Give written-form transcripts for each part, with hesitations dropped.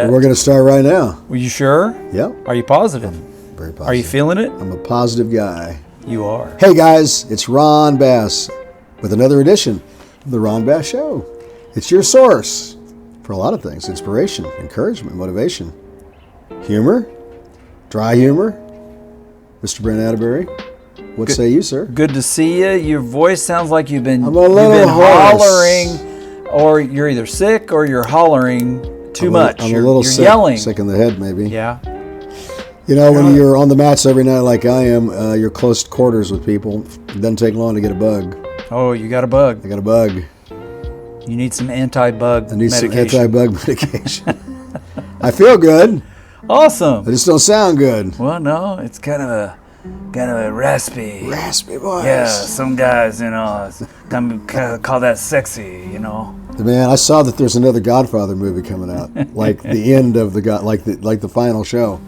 We're going to start right now. Were you sure? Yep. Are you positive? Very positive. Are you feeling it? I'm a positive guy. You are. Hey guys, it's Ron Bass with another edition of the Ron Bass Show. It's your source for a lot of things: inspiration, encouragement, motivation, humor, dry humor. Mr. Brent Atterbury, what say you, sir? Good to see you. Your voice sounds like you've been hollering, or you're either sick or you're hollering too much. I'm a little you're sick, yelling. Sick in the head, maybe. Yeah. You know, when you're on the mats every night like I am, you're close quarters with people. It doesn't take long to get a bug. Oh, you got a bug. I got a bug. You need some anti-bug I need medication. some anti-bug medication. I feel good. Awesome. I just don't sound good. Well, no, it's kind of a raspy. Raspy voice. Yeah, some guys, call that sexy, Man, I saw that there's another Godfather movie coming out, like the end of the like the final show.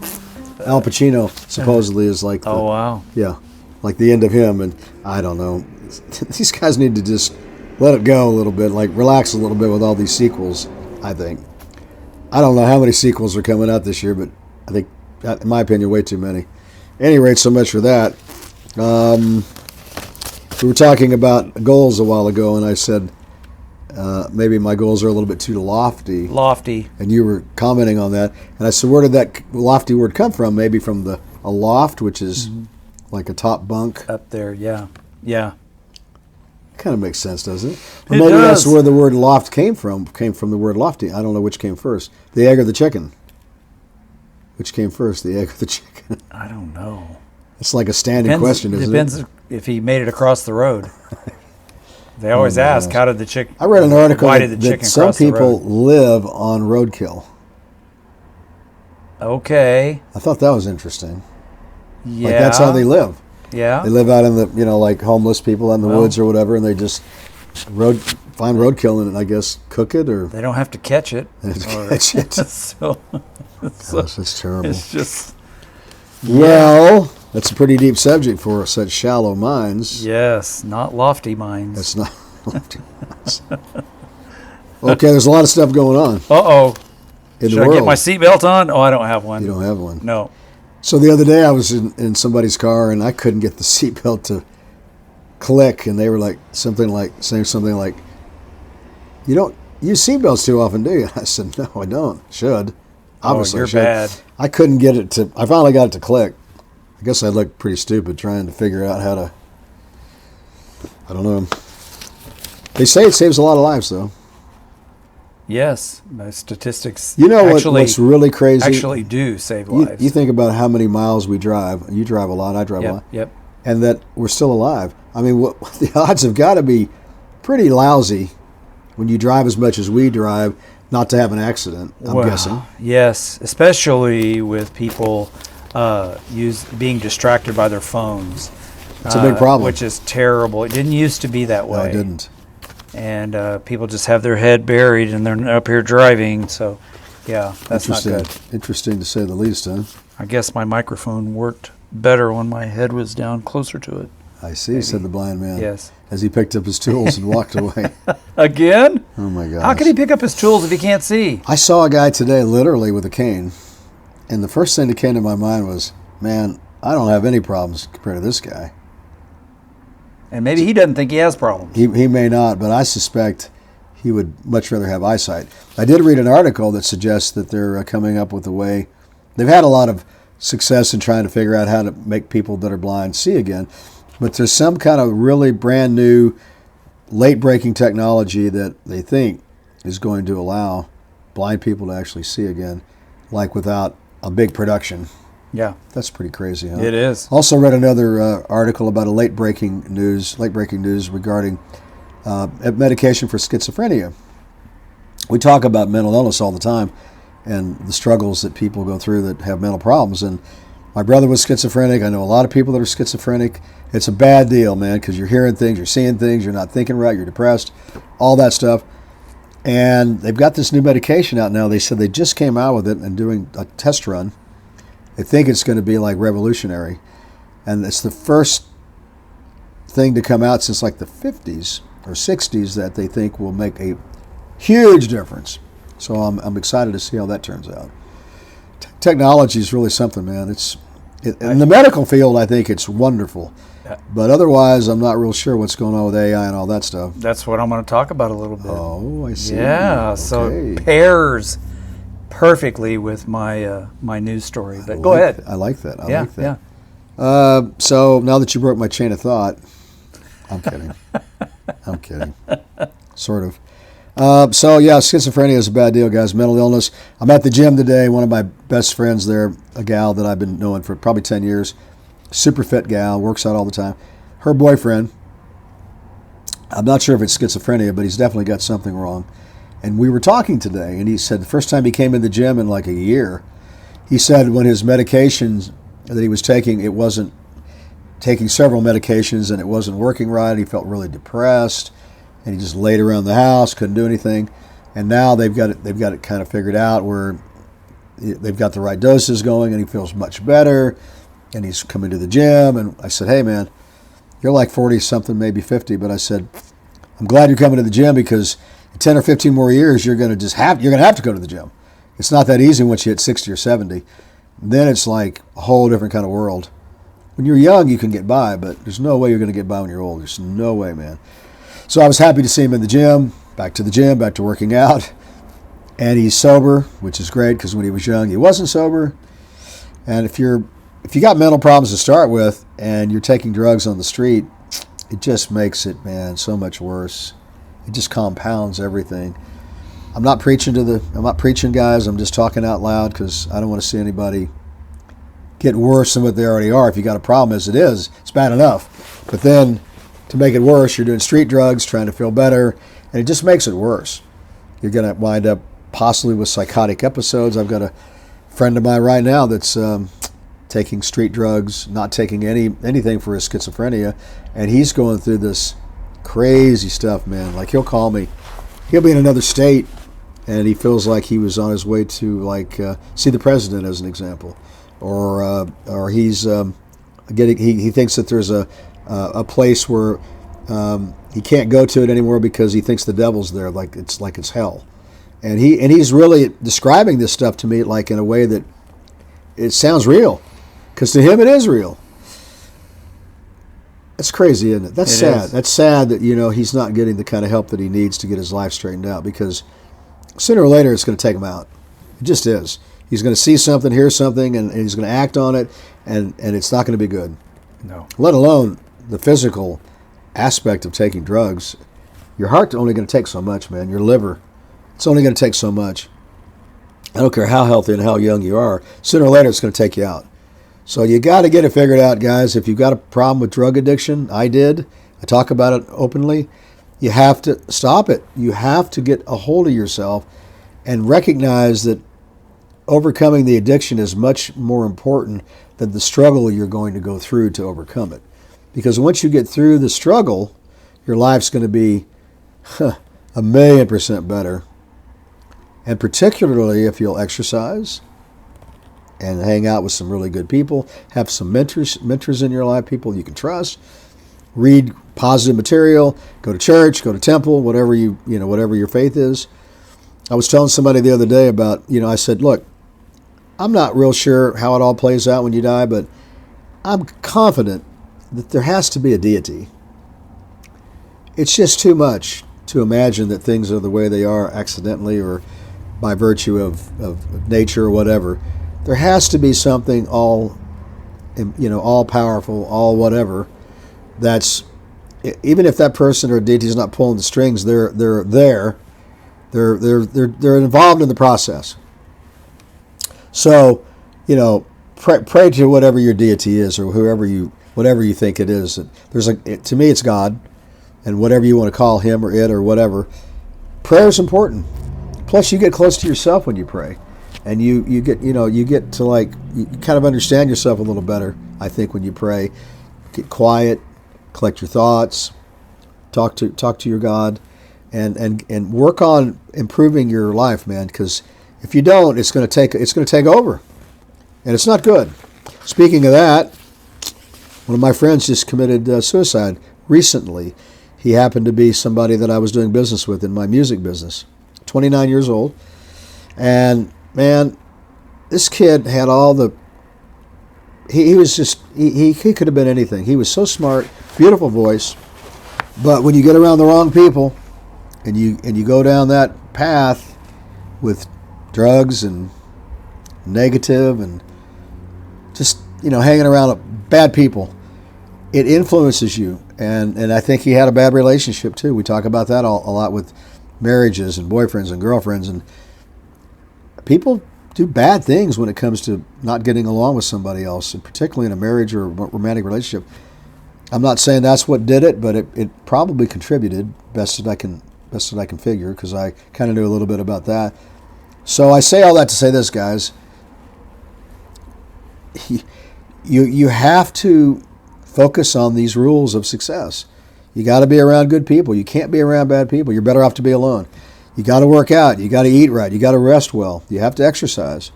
Al Pacino supposedly is like oh wow. Yeah, like the end of him, and I don't know. These guys need to just let it go a little bit, like relax a little bit with all these sequels, I think. I don't know how many sequels are coming out this year, but I think, in my opinion, way too many. At any rate, so much for that. We were talking about goals a while ago, and I said maybe my goals are a little bit too lofty. Lofty. And you were commenting on that. And I said, where did that lofty word come from? Maybe from a loft, which is like a top bunk. Up there, yeah. Yeah. Kind of makes sense, doesn't it? Or It maybe does. that's where the word loft came from the word lofty. I don't know which came first, the egg or the chicken. Which came first, the egg or the chicken? I don't know. It's like a standing question, isn't it? Depends if he made it across the road. They always ask, how did the chicken? I read an article why did the that chicken some cross the people road? live on roadkill. Okay. I thought that was interesting. Yeah. Like that's how they live. Yeah. They live out in the, like homeless people out in the woods or whatever, and they just find roadkill and I guess cook it or They don't have to catch it. catch it. so Gosh, that's terrible. it's just Well, that's a pretty deep subject for such shallow minds. yes, not lofty minds. That's not lofty minds. Okay, there's a lot of stuff going on Uh-oh. in Should the I world. get my seatbelt on? Oh, I don't have one. You don't have one. No. So the other day I was in somebody's car and I couldn't get the seatbelt to click, and they were saying something like, "You don't use seatbelts too often, do you?" I said, "No, I don't. Should. Obviously, you're I should." bad. I couldn't get it to. I finally got it to click. I guess I looked pretty stupid trying to figure out how to. I don't know. They say it saves a lot of lives, though. Yes, my statistics. You know actually, what's really crazy? Actually, do save lives. You think about how many miles we drive. You drive a lot. I drive a lot. Yep. And that we're still alive. I mean, the odds have got to be pretty lousy when you drive as much as we drive not to have an accident, I'm guessing. Yes, especially with people being distracted by their phones. It's a big problem. Which is terrible. It didn't used to be that way. No, it didn't. And people just have their head buried and they're up here driving. So, yeah, that's not good. Interesting to say the least, huh? I guess my microphone worked better when my head was down closer to it. I see, said the blind man. Yes. As he picked up his tools and walked away. Again? Oh, my gosh. How can he pick up his tools if he can't see? I saw a guy today literally with a cane, and the first thing that came to my mind was, man, I don't have any problems compared to this guy. And maybe he doesn't think he has problems. He may not, but I suspect he would much rather have eyesight. I did read an article that suggests that they're coming up with a way. They've had a lot of success in trying to figure out how to make people that are blind see again, but there's some kind of really brand new, late-breaking technology that they think is going to allow blind people to actually see again, like without a big production. Yeah. That's pretty crazy, huh? It is. Also read another article about a late-breaking news regarding medication for schizophrenia. We talk about mental illness all the time and the struggles that people go through that have mental problems. And my brother was schizophrenic. I know a lot of people that are schizophrenic. It's a bad deal, man, because you're hearing things, you're seeing things, you're not thinking right, you're depressed, all that stuff. And they've got this new medication out now. They said they just came out with it and doing a test run. They think it's going to be like revolutionary. And it's the first thing to come out since like the 50s or 60s that they think will make a huge difference So I'm excited to see how that turns out. Technology is really something, man. In the medical field, I think it's wonderful. But otherwise, I'm not real sure what's going on with AI and all that stuff. That's what I'm going to talk about a little bit. Oh, I see. Yeah, okay. So it pairs perfectly with my my news story. But go ahead. I like that. I yeah, like that. Yeah. So now that you broke my chain of thought, I'm kidding. I'm kidding. Sort of. So yeah, schizophrenia is a bad deal, guys. Mental illness. I'm at the gym today. One of my best friends there, a gal that I've been knowing for probably 10 years, super fit gal, works out all the time. Her boyfriend, I'm not sure if it's schizophrenia, but he's definitely got something wrong. And we were talking today, and he said the first time he came in the gym in like a year, he said when his medications that he was taking, it wasn't taking several medications and it wasn't working right. He felt really depressed. And he just laid around the house, couldn't do anything. And now they've got it kind of figured out where they've got the right doses going, and he feels much better. And he's coming to the gym. And I said, hey, man, you're like 40 something, maybe 50. But I said, I'm glad you're coming to the gym because in 10 or 15 more years, you're going to have to go to the gym. It's not that easy once you hit 60 or 70. Then it's like a whole different kind of world. When you're young, you can get by, but there's no way you're going to get by when you're old. There's no way, man. So I was happy to see him in the gym, back to working out. And he's sober, which is great because when he was young, he wasn't sober. And if you got mental problems to start with and you're taking drugs on the street, it just makes it, man, so much worse. It just compounds everything. I'm not preaching, guys. I'm just talking out loud because I don't want to see anybody get worse than what they already are. If you got a problem as it is, it's bad enough. But then to make it worse, you're doing street drugs, trying to feel better, and it just makes it worse. You're going to wind up possibly with psychotic episodes. I've got a friend of mine right now that's taking street drugs, not taking anything for his schizophrenia, and he's going through this crazy stuff, man. Like he'll call me. He'll be in another state, and he feels like he was on his way to see the president, as an example, or he's he thinks that there's a place where he can't go to it anymore because he thinks the devil's there, like it's hell, and he's really describing this stuff to me like in a way that it sounds real, because to him it is real. That's crazy, isn't it? That's sad. That's sad that he's not getting the kind of help that he needs to get his life straightened out, because sooner or later it's going to take him out. It just is. He's going to see something, hear something, and he's going to act on it, and it's not going to be good. No. Let alone the physical aspect of taking drugs. Your heart's only going to take so much, man. Your liver, it's only going to take so much. I don't care how healthy and how young you are. Sooner or later, it's going to take you out. So you got to get it figured out, guys. If you've got a problem with drug addiction, I talk about it openly. You have to stop it. You have to get a hold of yourself and recognize that overcoming the addiction is much more important than the struggle you're going to go through to overcome it. Because once you get through the struggle, your life's going to be 1,000,000% better. And particularly if you'll exercise and hang out with some really good people, have some mentors in your life, people you can trust, read positive material, go to church, go to temple, whatever whatever your faith is. I was telling somebody the other day about, I said, look, I'm not real sure how it all plays out when you die, but I'm confident that there has to be a deity. It's just too much to imagine that things are the way they are accidentally or by virtue of nature or whatever. There has to be something all powerful, all whatever. That's, even if that person or deity is not pulling the strings, they're there. They're involved in the process. So, pray to whatever your deity is, or whatever you think it is. To me, it's God, and whatever you want to call him or it or whatever. Prayer is important. Plus, you get close to yourself when you pray, and you get to you kind of understand yourself a little better. I think when you pray, get quiet, collect your thoughts, talk to your God, and work on improving your life, man. Because if you don't, it's going to take over, and it's not good. Speaking of that, one of my friends just committed suicide recently. He happened to be somebody that I was doing business with in my music business. 29 years old, And man, this kid had all the. He was just he could have been anything. He was so smart, beautiful voice, but when you get around the wrong people, and you go down that path with drugs and negative and just hanging around bad people, it influences you. And I think he had a bad relationship too. We talk about that a lot with marriages and boyfriends and girlfriends, and people do bad things when it comes to not getting along with somebody else, and particularly in a marriage or a romantic relationship. I'm not saying that's what did it, but it probably contributed best that I can figure, because I kind of knew a little bit about that. So I say all that to say this, guys. You have to focus on these rules of success. You got to be around good people. You can't be around bad people. You're better off to be alone. You got to work out. You got to eat right. You got to rest well. You have to exercise.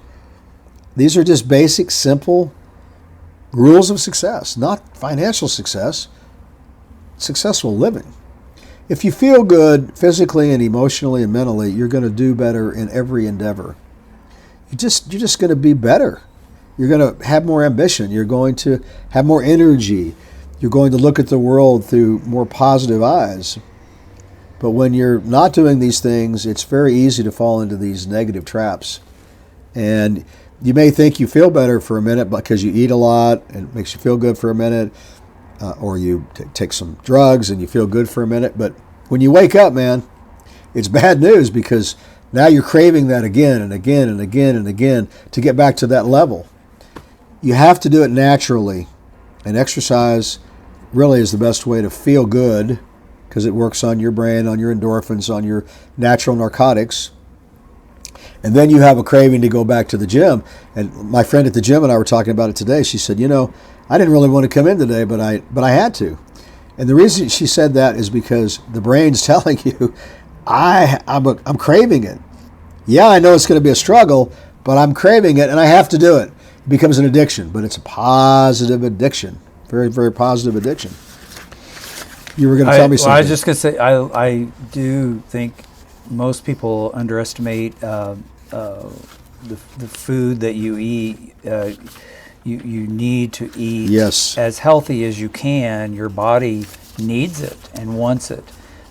These are just basic, simple rules of success, not financial success, successful living. If you feel good physically and emotionally and mentally, you're going to do better in every endeavor. You're just going to be better. You're going to have more ambition. You're going to have more energy. You're going to look at the world through more positive eyes. But when you're not doing these things, it's very easy to fall into these negative traps. And you may think you feel better for a minute because you eat a lot and it makes you feel good for a minute, or you take some drugs and you feel good for a minute. But when you wake up, man, it's bad news, because now you're craving that again and again and again and again to get back to that level. You have to do it naturally, and exercise really is the best way to feel good, because it works on your brain, on your endorphins, on your natural narcotics. And then you have a craving to go back to the gym. And my friend at the gym and I were talking about it today. She said, I didn't really want to come in today, but I had to. And the reason she said that is because the brain's telling you, I'm craving it. Yeah, I know it's going to be a struggle, but I'm craving it and I have to do it. It becomes an addiction, but it's a positive addiction. Very, very positive addiction. You were going to tell me something. I was just going to say, I do think most people underestimate the food that you eat. You need to eat as healthy as you can. Your body needs it and wants it.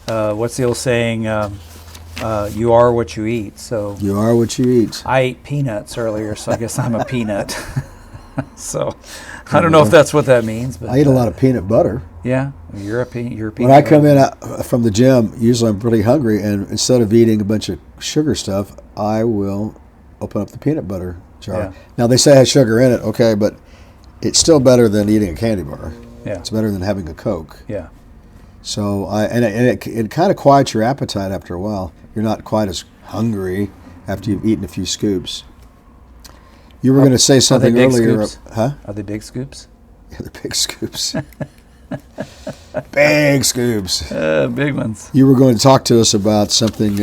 What's the old saying? You are what you eat. So you are what you eat. I ate peanuts earlier, so I guess I'm a peanut. So I don't know if that's what that means. But I eat a lot of peanut butter. Yeah, you're a peanut. When I come in from the gym, usually I'm pretty hungry, and instead of eating a bunch of sugar stuff, I will open up the peanut butter jar. Yeah. Now they say it has sugar in it, okay, but it's still better than eating a candy bar. Yeah, it's better than having a Coke. Yeah. So it kind of quiets your appetite after a while. You're not quite as hungry after you've eaten a few scoops. You were going to say something earlier. Scoops? Huh? Are they big scoops? Yeah, they're big scoops. Big scoops. Big ones. You were going to talk to us about something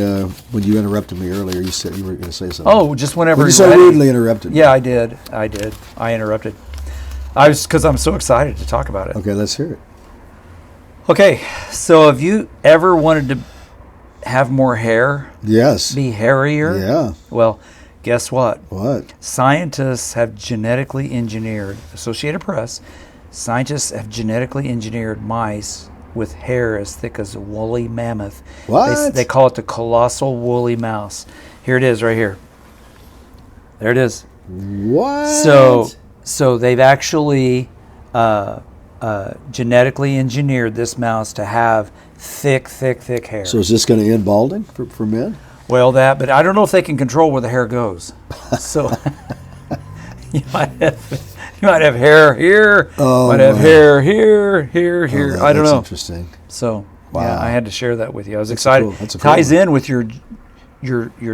when you interrupted me earlier. You said you were going to say something. Oh, just whenever you so rudely interrupted me. Yeah, I did. I interrupted. Because I'm so excited to talk about it. Okay, let's hear it. Okay, so have you ever wanted to have more hair? Yes. Be hairier? Yeah. Well, guess what? What? Scientists have genetically engineered, Associated Press, scientists have genetically engineered mice with hair as thick as a woolly mammoth. What? They call it the colossal woolly mouse. Here it is right here. There it is. What? So they've actually genetically engineered this mouse to have thick hair. So is this going to end balding for men? Well, but I don't know if they can control where the hair goes. So you might have hair here, might have hair here. I don't know. That's interesting. So wow. Yeah, I had to share that with you. I was excited. That's ties in with your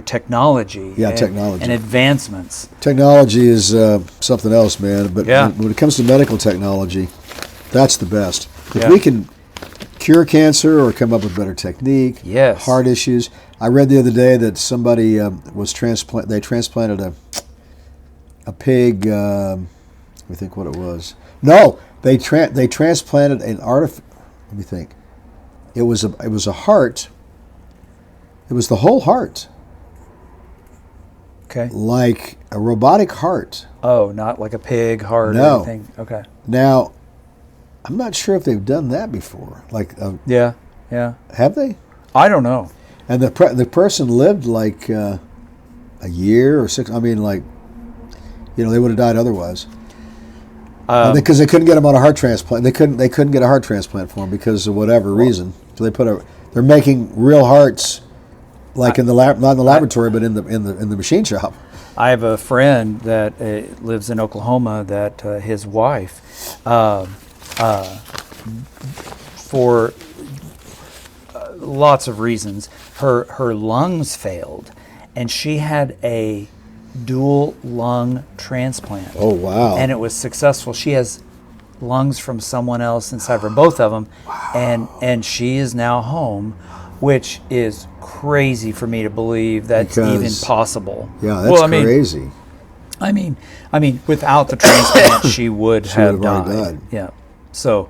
technology. Yeah, technology and advancements. Technology is something else, man. But yeah. when it comes to medical technology, that's the best. If we can cure cancer or come up with better technique, heart issues. I read the other day that somebody they transplanted a pig. Let me think what it was. No, they transplanted an let me think. It was a heart. It was the whole heart. Okay. like a robotic heart. Oh, not like a pig heart or No. anything. Okay. Now, I'm not sure if they've done that before. Like, Yeah. have they? I don't know. And the person lived like a year or 6. I mean, like, they would have died otherwise. Because they couldn't get him on a heart transplant. They couldn't get a heart transplant for him because of whatever reason. So they're making real hearts, like in the lab, not in the laboratory, but in the machine shop. I have a friend that lives in Oklahoma that his wife, for lots of reasons, her lungs failed, and she had a dual lung transplant. Oh, wow. And it was successful. She has lungs from someone else inside her, both of them. Wow. And she is now home, which is crazy for me to believe that's even possible. Yeah, that's crazy. I mean, without the transplant, she would have died. Yeah. So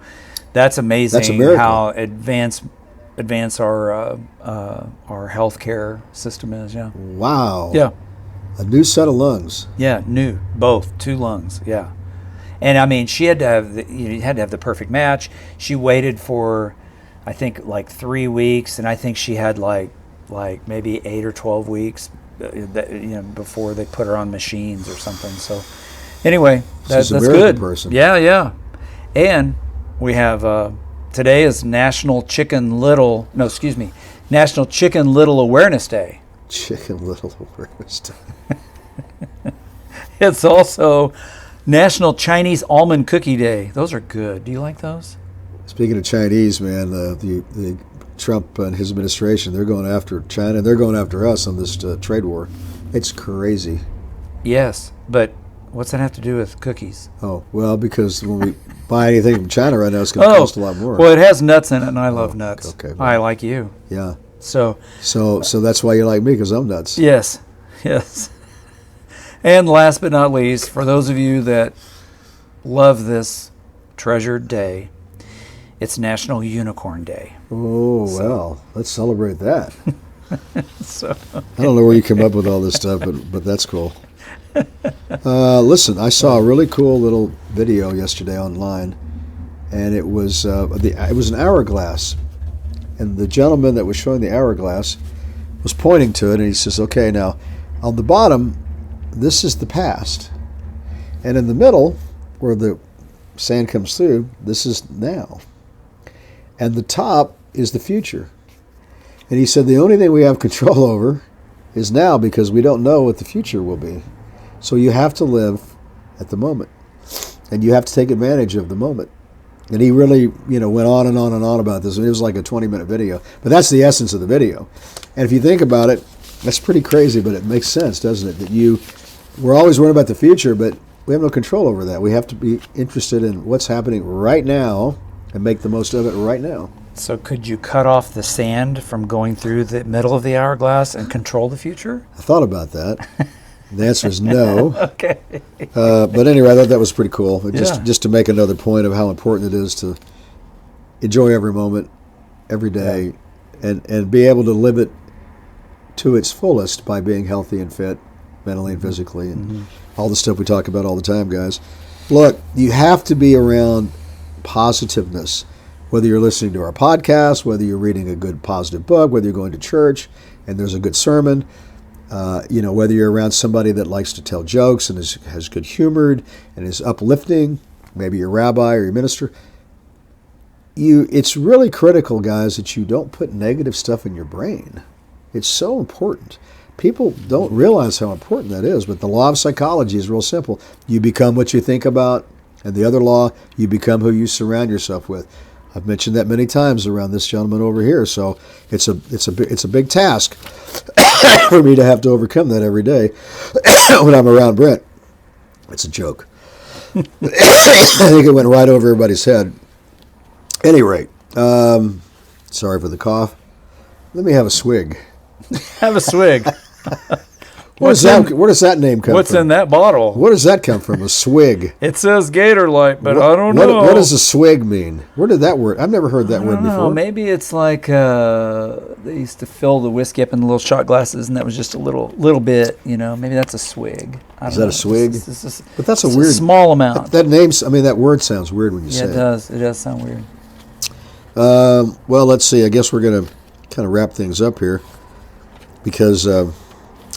that's amazing. That's a miracle. How advanced our healthcare system is. Yeah. Wow. Yeah. A new set of lungs. Yeah, both 2 lungs. Yeah, and I mean, she had to have the perfect match. She waited for, I think, like 3 weeks, and I think she had like maybe 8 or 12 weeks, before they put her on machines or something. So, anyway, that's good. Person. Yeah, and we have today is National Chicken Little Awareness Day. Chicken Little Awareness Day. It's also National Chinese Almond Cookie Day. Those are good. Do you like those? Speaking of Chinese, man, the Trump and his administration, they're going after China. They're going after us on this trade war. It's crazy. Yes, but what's that have to do with cookies? Oh, well, because when we buy anything from China right now, it's going to cost a lot more. Well, it has nuts in it, and I love nuts. Okay. I like you. Yeah. So that's why you like me, because I'm nuts. Yes. And last but not least, for those of you that love this treasured day, it's National Unicorn Day. Oh, well, let's celebrate that. So I don't know where you come up with all this stuff, but that's cool. Listen, I saw a really cool little video yesterday online, and it was an hourglass, and the gentleman that was showing the hourglass was pointing to it, and he says, "Okay, now on the bottom, this is the past, and in the middle, where the sand comes through, this is now, and the top is the future." And he said the only thing we have control over is now, because we don't know what the future will be. So you have to live at the moment, and you have to take advantage of the moment. And he really, went on and on and on about this. And it was like a 20-minute video, but that's the essence of the video. And if you think about it, that's pretty crazy, but it makes sense, doesn't it? That we're always worried about the future, but we have no control over that. We have to be interested in what's happening right now and make the most of it right now. So could you cut off the sand from going through the middle of the hourglass and control the future? I thought about that. The answer is no. Okay. But anyway, I thought that was pretty cool. Just to make another point of how important it is to enjoy every moment, every day, and be able to live it to its fullest by being healthy and fit, mentally and physically, and all the stuff we talk about all the time, guys. Look, you have to be around positiveness, whether you're listening to our podcast, whether you're reading a good positive book, whether you're going to church and there's a good sermon, whether you're around somebody that likes to tell jokes and has good humored and is uplifting, maybe your rabbi or your minister. It's really critical, guys, that you don't put negative stuff in your brain. It's so important. People don't realize how important that is, but the law of psychology is real simple. You become what you think about, and the other law, you become who you surround yourself with. I've mentioned that many times around this gentleman over here, so it's a big task for me to have to overcome that every day when I'm around Brent. It's a joke. I think it went right over everybody's head. Any rate, sorry for the cough. Let me have a swig. Have a swig. Where does that name come what's from? in that bottle? Where does that come from? A swig. It says Gator Light, but I don't know. What does a swig mean? Where did that word? I've never heard that word before. Maybe it's like they used to fill the whiskey up in the little shot glasses, and that was just a little bit. Maybe that's a swig. Is that a swig? But that's a weird small amount. That word sounds weird when you say it. Yeah, it does. It does sound weird. Well, let's see. I guess we're going to kind of wrap things up here because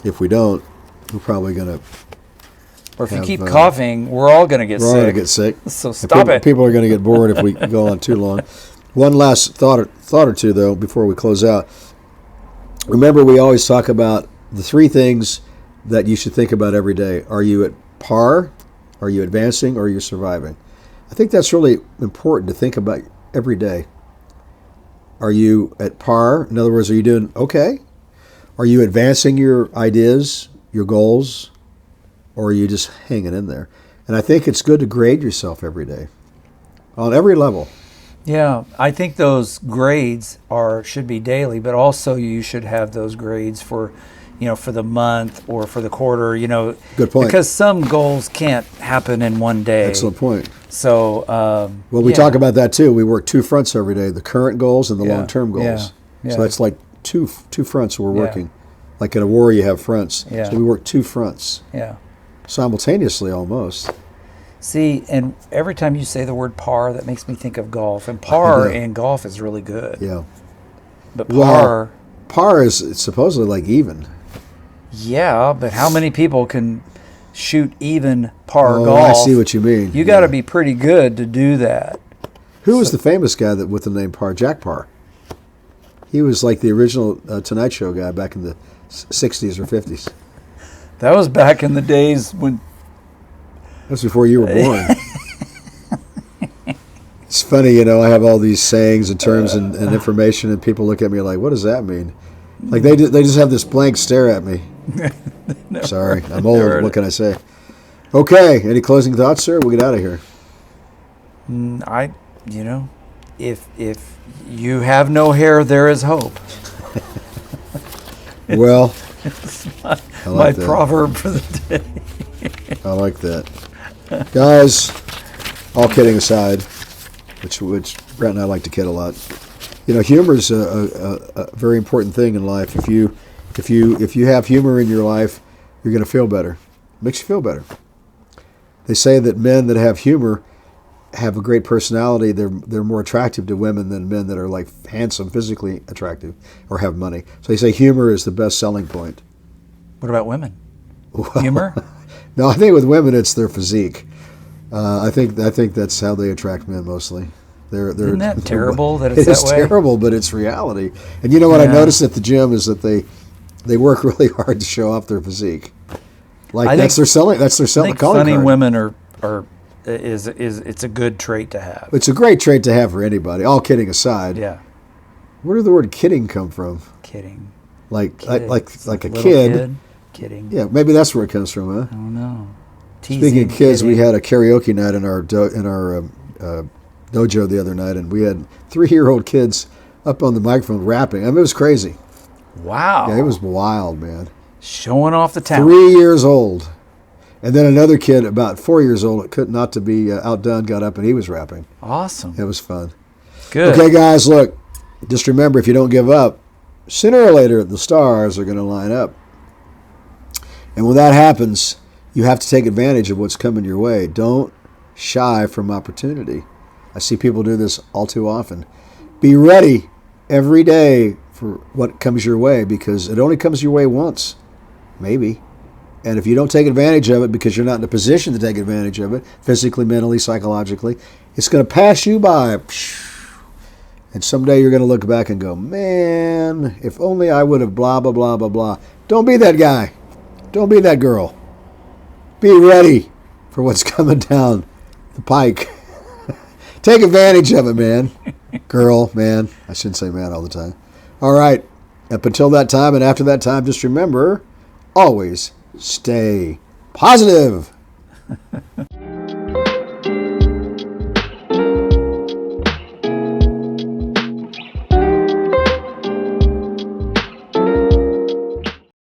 if we don't, we're probably going to. Or if you keep coughing, we're all going to get sick. We're all going to get sick. So stop it. People are going to get bored if we go on too long. One last thought or two, though, before we close out. Remember, we always talk about the three things that you should think about every day. Are you at par? Are you advancing? Or are you surviving? I think that's really important to think about every day. Are you at par? In other words, are you doing okay? Are you advancing your ideas, your goals, or are you just hanging in there? And I think it's good to grade yourself every day, on every level. Yeah, I think those grades should be daily, but also you should have those grades for the month or for the quarter. Good point. Because some goals can't happen in one day. Excellent point. So, we talk about that too. We work two fronts every day: the current goals and the long-term goals. Yeah. So that's like two fronts we're working. Like in a war, you have fronts. Yeah. So we work two fronts. Yeah. Simultaneously, almost. See, and every time you say the word par, that makes me think of golf. And par in golf is really good. Yeah. But par is supposedly like even. Yeah, but how many people can shoot even par golf? I see what you mean. You got to be pretty good to do that. Who was the famous guy with the name Parr? Jack Parr. He was like the original Tonight Show guy back in the 60s or 50s. That was back in the days when... That's before you were born. It's funny, I have all these sayings and terms and information, and people look at me like, what does that mean? Like they just have this blank stare at me. Sorry, I'm old. What can I say? Okay, any closing thoughts, sir? We'll get out of here. If you have no hair, there is hope. Well, my proverb for the day. I like that. Guys, all kidding aside, which Brent and I like to kid a lot. Humor is a very important thing in life. If you have humor in your life, you're going to feel better. It makes you feel better. They say that men that have humor have a great personality. They're more attractive to women than men that are like handsome, physically attractive, or have money. So they say humor is the best selling point. What about women? Humor? No, I think with women it's their physique. I think that's how they attract men mostly. Isn't that terrible that it's that way? It's terrible, but it's reality. And you know what I noticed at the gym is that they work really hard to show off their physique. That's their selling calling funny card. Women is it's a good trait to have. It's a great trait to have for anybody. All kidding aside. Yeah. Where did the word kidding come from? Kidding. Like a kid. Kidding. Yeah, maybe that's where it comes from, huh? I don't know. Speaking of kids, we had a karaoke night in our dojo the other night, and we had 3-year-old kids up on the microphone rapping. I mean, it was crazy. Wow. Yeah, it was wild, man. Showing off the talent. 3 years old. And then another kid, about 4 years old, not to be outdone, got up and he was rapping. Awesome. It was fun. Good. Okay, guys, look, just remember, if you don't give up, sooner or later, the stars are going to line up. And when that happens, you have to take advantage of what's coming your way. Don't shy from opportunity. I see people do this all too often. Be ready every day for what comes your way, because it only comes your way once, maybe. And if you don't take advantage of it because you're not in a position to take advantage of it, physically, mentally, psychologically, it's going to pass you by. And someday you're going to look back and go, man, if only I would have blah, blah, blah, blah, blah. Don't be that guy. Don't be that girl. Be ready for what's coming down the pike. Take advantage of it, man. Girl, man. I shouldn't say man all the time. All right. Up until that time and after that time, just remember, always stay positive.